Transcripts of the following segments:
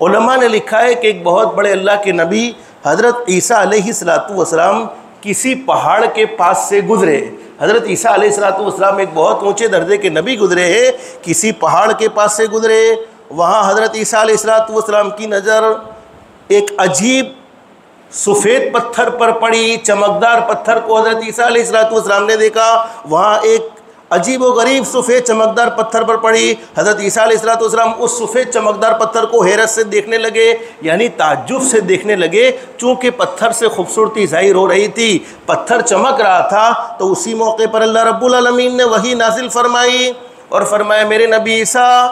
علماء نے لکھا ہے کہ ایک بہت بڑے اللہ کے نبی حضرت عیسیٰ علیہ السلام کسی پہاڑ کے پاس سے گزرے۔ حضرت عیسیٰ علیہ السلام ایک بہت اونچے درجے کے نبی گزرے ہیں، کسی پہاڑ کے پاس سے گزرے۔ وہاں حضرت عیسیٰ علیہ السلام کی نظر ایک عجیب سفید پتھر پر پڑی، چمکدار پتھر کو حضرت عیسیٰ علیہ السلام نے دیکھا۔ وہاں ایک عجیب و غریب سفید چمکدار پتھر پر پڑی۔ حضرت عیسیٰ علیہ السلام اس سفید چمکدار پتھر کو حیرت سے دیکھنے لگے، یعنی تعجب سے دیکھنے لگے، چونکہ پتھر سے خوبصورتی ظاہر ہو رہی تھی، پتھر چمک رہا تھا۔ تو اسی موقع پر اللہ رب العالمین نے وحی نازل فرمائی اور فرمایا میرے نبی عیسیٰ،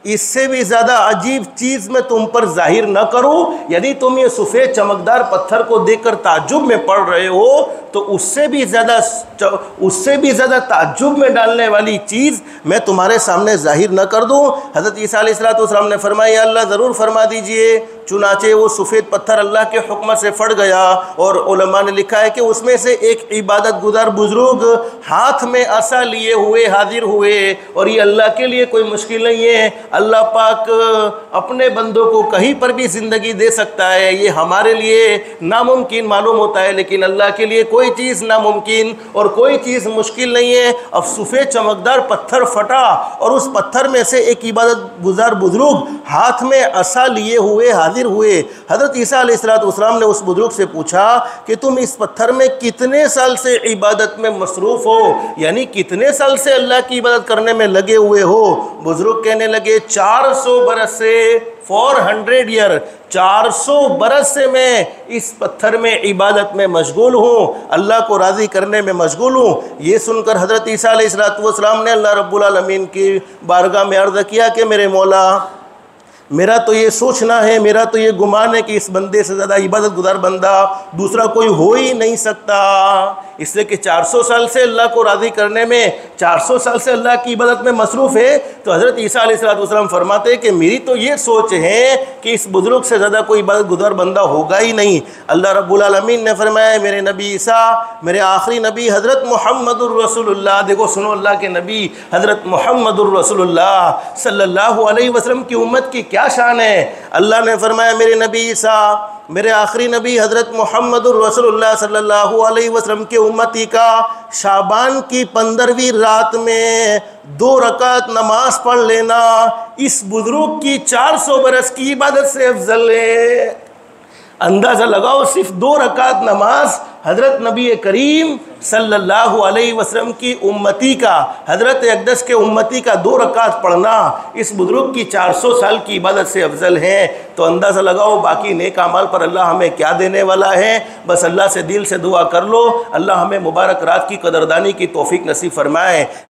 اس سے بھی زیادہ عجیب چیز میں تم پر ظاہر نہ کروں، یعنی تم یہ سفید چمکدار پتھر کو دیکھ کر تعجب میں پڑ رہے ہو، تو اس سے بھی زیادہ تعجب میں ڈالنے والی چیز میں تمہارے سامنے ظاہر نہ کر دوں؟ حضرت عیسیٰ علیہ السلام نے فرمایا اللہ ضرور فرما دیجئے۔ چنانچہ وہ سفید پتھر اللہ کے حکم سے پھٹ گیا، اور علماء نے لکھا ہے کہ اس میں سے ایک عبادت گزار بزرگ ہاتھ میں عصا لیے ہوئے حاضر ہوئے، اور یہ اللہ کے لیے کوئی مشکل نہیں ہے، اللہ پاک اپنے بندوں کو کہیں پر بھی زندگی دے سکتا ہے، یہ ہمارے لیے ناممکن معلوم ہوتا ہے، لیکن اللہ کے لیے کوئی چیز ناممکن اور کوئی چیز مشکل نہیں ہے۔ اب سفید چمکدار پتھر پھٹا، اور اس پتھر میں سے ایک عبادت گزار بزرگ ہاتھ میں عصا لیے ہوئے حاضر ہوئے۔ حضرت عیسیٰ علیہ السلام نے اس بزرگ سے پوچھا کہ تم اس پتھر میں کتنے سال سے عبادت میں مصروف ہو، یعنی کتنے سال سے اللہ کی عبادت کرنے میں لگے ہوئے ہو؟ بزرگ کہنے لگے 400 برس سے، 400 ایئر، 400 برس سے میں اس پتھر میں عبادت میں مشغول ہوں، اللہ کو راضی کرنے میں مشغول ہوں۔ یہ سن کر حضرت عیسیٰ علیہ السلام نے اللہ رب العالمین کی بارگاہ میں عرض کیا کہ میرے مولا، میرا تو یہ سوچنا ہے، میرا تو یہ گمان ہے کہ اس بندے سے زیادہ عبادت گزار بندہ دوسرا کوئی ہو ہی نہیں سکتا، اس لیے کہ 400 سال سے اللہ کو راضی کرنے میں، 400 سال سے اللہ کی عبادت میں مصروف ہے۔ تو حضرت عیسیٰ علیہ السلام فرماتے ہیں کہ میری تو یہ سوچ ہے کہ اس بزرگ سے زیادہ کوئی عبادت گزار بندہ ہوگا ہی نہیں۔ اللہ رب العالمین نے فرمایا میرے نبی عیسیٰ، میرے آخری نبی حضرت محمد الرسول اللہ، دیکھو سنو اللہ کے نبی حضرت محمد الرسول اللہ صلی اللہ علیہ وسلم کی امت کی کیا شان ہے۔ اللہ نے فرمایا میرے نبی عیسیٰ، میرے آخری نبی حضرت محمد الرسول اللہ صلی اللہ علیہ وسلم کے امتی کا شعبان کی 15ویں رات میں 2 رکعت نماز پڑھ لینا اس بزرگ کی 400 برس کی عبادت سے افضل ہے۔ اندازہ لگاؤ، صرف 2 رکعت نماز حضرت نبی کریم صلی اللہ علیہ وسلم کی امتی کا، حضرت اقدس کے امتی کا 2 رکعت پڑھنا اس بزرگ کی 400 سال کی عبادت سے افضل ہے۔ تو اندازہ لگاؤ باقی نیک اعمال پر اللہ ہمیں کیا دینے والا ہے۔ بس اللہ سے دل سے دعا کر لو، اللہ ہمیں مبارک رات کی قدردانی کی توفیق نصیب فرمائے۔